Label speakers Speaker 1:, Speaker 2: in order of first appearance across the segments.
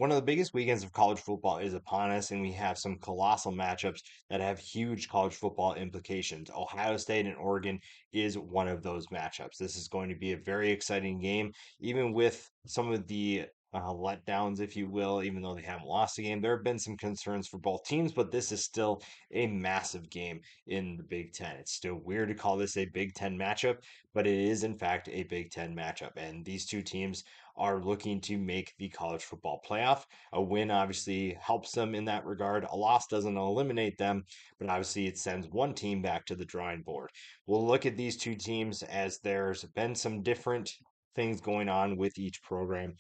Speaker 1: One of the biggest weekends of college football is upon us, and we have some colossal matchups that have huge college football implications. Ohio State and Oregon is one of those matchups. This is going to be a very exciting game, even with some of the letdowns, if you will, even though they haven't lost a game. There have been some concerns for both teams, but this is still a massive game in the Big Ten. It's still weird to call this a Big Ten matchup, but it is, in fact, a Big Ten matchup. And these two teams are looking to make the college football playoff. A win obviously helps them in that regard. A loss doesn't eliminate them, but obviously it sends one team back to the drawing board. We'll look at these two teams as there's been some different things going on with each program.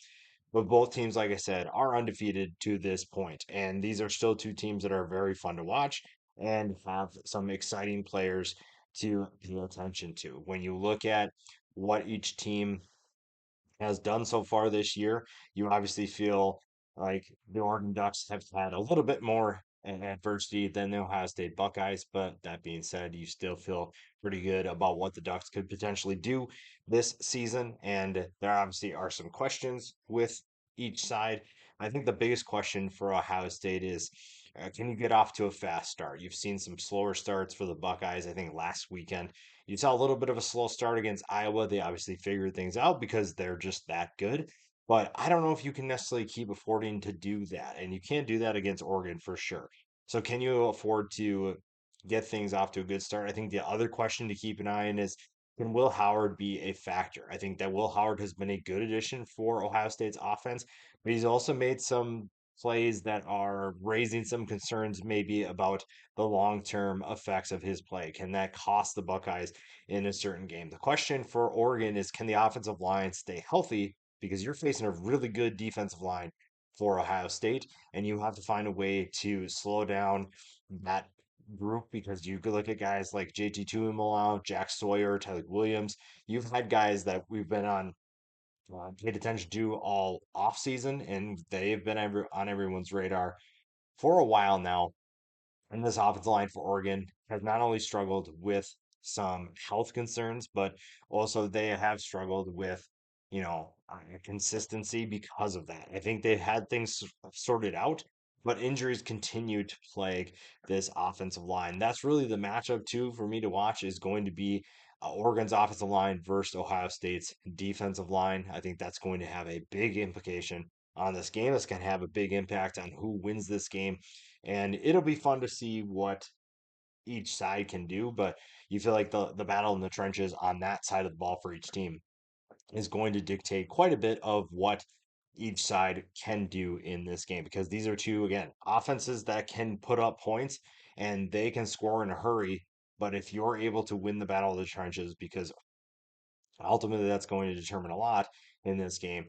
Speaker 1: But both teams, like I said, are undefeated to this point. And these are still two teams that are very fun to watch and have some exciting players to pay attention to. When you look at what each team has done so far this year, you obviously feel like the Oregon Ducks have had a little bit more adversity than the Ohio State Buckeyes. But that being said, you still feel pretty good about what the Ducks could potentially do this season. And there obviously are some questions with each side. I think the biggest question for Ohio State is can you get off to a fast start? You've seen some slower starts for the Buckeyes. I think last weekend you saw a little bit of a slow start against Iowa. They obviously figured things out because they're just that good. But I don't know if you can necessarily keep affording to do that. And you can't do that against Oregon for sure. So can you afford to get things off to a good start? I think the other question to keep an eye on is can Will Howard be a factor? I think that Will Howard has been a good addition for Ohio State's offense, but he's also made some plays that are raising some concerns maybe about the long-term effects of his play. Can that cost the Buckeyes in a certain game? The question for Oregon is can the offensive line stay healthy? Because you're facing a really good defensive line for Ohio State, and you have to find a way to slow down that group because you could look at guys like JT Tuimoloau, Jack Sawyer, Tyler Williams. You've had guys that we've been on paid attention to all off season, and they've been on everyone's radar for a while now. And this offensive line for Oregon has not only struggled with some health concerns, but also they have struggled with, consistency because of that. I think they've had things sorted out, but injuries continue to plague this offensive line. That's really the matchup too for me to watch is going to be Oregon's offensive line versus Ohio State's defensive line. I think that's going to have a big implication on this game. It's going to have a big impact on who wins this game, and it'll be fun to see what each side can do. But you feel like the battle in the trenches on that side of the ball for each team is going to dictate quite a bit of what each side can do in this game because these are two, again, offenses that can put up points and they can score in a hurry. But if you're able to win the battle of the trenches, because ultimately that's going to determine a lot in this game,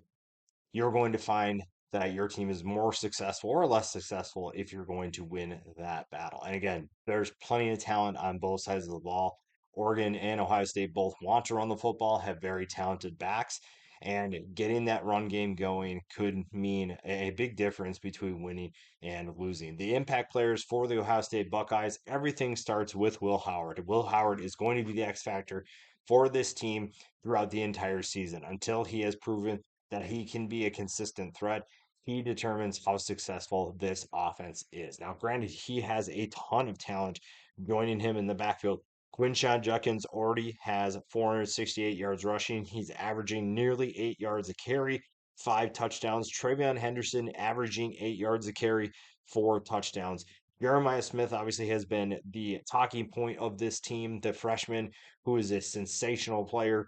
Speaker 1: you're going to find that your team is more successful or less successful if you're going to win that battle. And again, there's plenty of talent on both sides of the ball. Oregon and Ohio State both want to run the football, have very talented backs, and getting that run game going could mean a big difference between winning and losing. The impact players for the Ohio State Buckeyes, everything starts with Will Howard. Will Howard is going to be the X factor for this team throughout the entire season until he has proven that he can be a consistent threat. He determines how successful this offense is. Now, granted, he has a ton of talent joining him in the backfield. Quinshon Judkins already has 468 yards rushing. He's averaging nearly 8 yards a carry, 5 touchdowns. Travion Henderson averaging 8 yards a carry, 4 touchdowns. Jeremiah Smith obviously has been the talking point of this team, the freshman who is a sensational player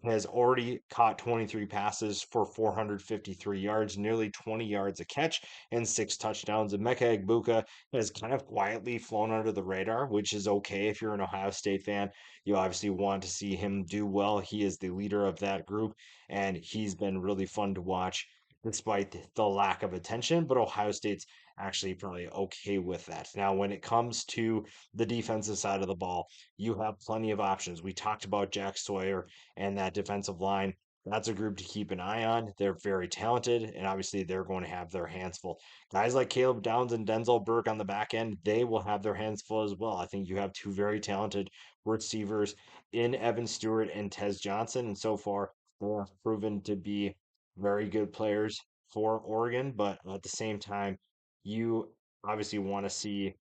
Speaker 1: has already caught 23 passes for 453 yards, nearly 20 yards a catch, and 6 touchdowns. And Mecca Egbuka has kind of quietly flown under the radar, which is okay if you're an Ohio State fan. You obviously want to see him do well. He is the leader of that group, and he's been really fun to watch despite the lack of attention. But Ohio State's actually probably okay with that. Now, when it comes to the defensive side of the ball, you have plenty of options. We talked about Jack Sawyer and that defensive line. That's a group to keep an eye on. They're very talented, and obviously they're going to have their hands full. Guys like Caleb Downs and Denzel Burke on the back end, they will have their hands full as well. I think you have two very talented receivers in Evan Stewart and Tez Johnson, and so far they have proven to be very good players for Oregon, but at the same time, you obviously want to see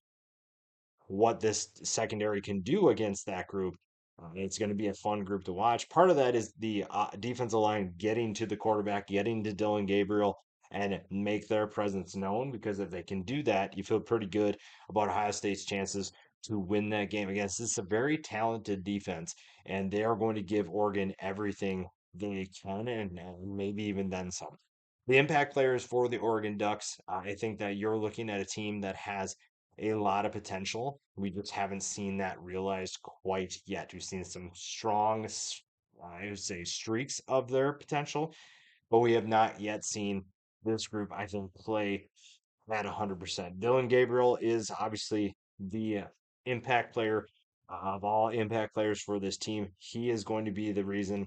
Speaker 1: what this secondary can do against that group. It's going to be a fun group to watch. Part of that is the defensive line getting to the quarterback, getting to Dylan Gabriel, and make their presence known. Because if they can do that, you feel pretty good about Ohio State's chances to win that game against this is a very talented defense, and they are going to give Oregon everything they can, and maybe even then some. The impact players for the Oregon Ducks, I think that you're looking at a team that has a lot of potential. We just haven't seen that realized quite yet. We've seen some strong, I would say, streaks of their potential, but we have not yet seen this group, I think, play at 100%. Dylan Gabriel is obviously the impact player of all impact players for this team. He is going to be the reason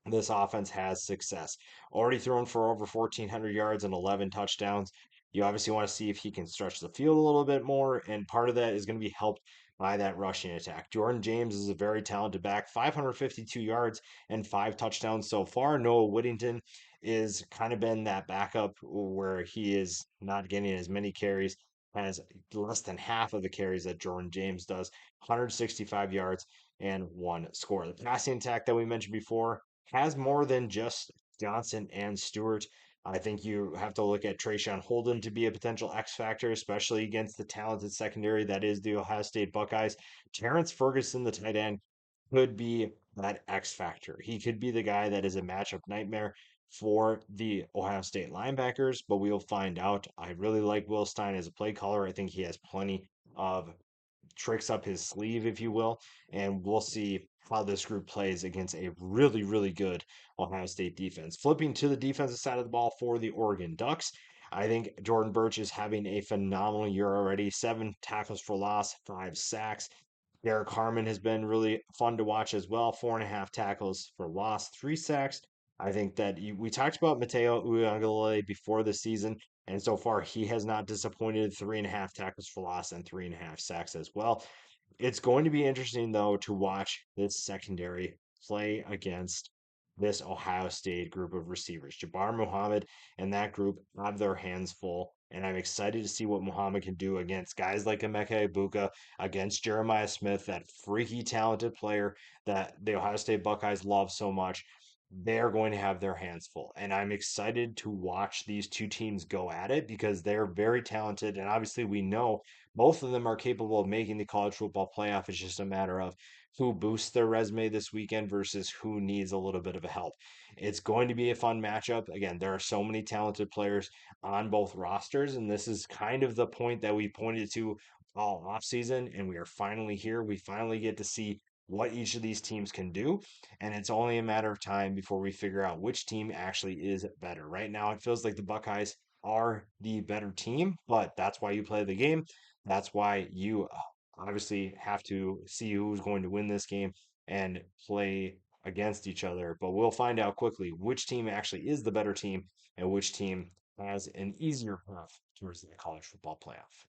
Speaker 1: this offense has success. Already thrown for over 1,400 yards and 11 touchdowns. You obviously want to see if he can stretch the field a little bit more, and part of that is going to be helped by that rushing attack. Jordan James is a very talented back, 552 yards and 5 touchdowns so far. Noah Whittington is kind of been that backup where he is not getting as many carries, has less than half of the carries that Jordan James does, 165 yards and one score. The passing attack that we mentioned before has more than just Johnson and Stewart. I think you have to look at Trayshawn Holden to be a potential X factor, especially against the talented secondary that is the Ohio State Buckeyes. Terrence Ferguson, the tight end, could be that X factor. He could be the guy that is a matchup nightmare for the Ohio State linebackers, but we'll find out. I really like Will Stein as a play caller. I think he has plenty of tricks up his sleeve, if you will, and we'll see how this group plays against a really, really good Ohio State defense. Flipping to the defensive side of the ball for the Oregon Ducks, I think Jordan Birch is having a phenomenal year already. 7 tackles for loss, 5 sacks. Derek Harmon has been really fun to watch as well. 4.5 tackles for loss, 3 sacks. I think that we talked about Mateo Uiagalelei before the season, and so far he has not disappointed. 3.5 tackles for loss and 3.5 sacks as well. It's going to be interesting though to watch this secondary play against this Ohio State group of receivers. Jabbar Muhammad and that group have their hands full. And I'm excited to see what Muhammad can do against guys like Emeka Ibuka, against Jeremiah Smith, that freaky talented player that the Ohio State Buckeyes love so much. They're going to have their hands full. And I'm excited to watch these two teams go at it because they're very talented. And obviously, we know both of them are capable of making the college football playoff. It's just a matter of who boosts their resume this weekend versus who needs a little bit of a help. It's going to be a fun matchup. Again, there are so many talented players on both rosters, and this is kind of the point that we pointed to all offseason, and we are finally here. We finally get to see what each of these teams can do, and it's only a matter of time before we figure out which team actually is better. Right now, it feels like the Buckeyes are the better team, but that's why you play the game. That's why you obviously have to see who's going to win this game and play against each other. But we'll find out quickly which team actually is the better team and which team has an easier path towards the college football playoff.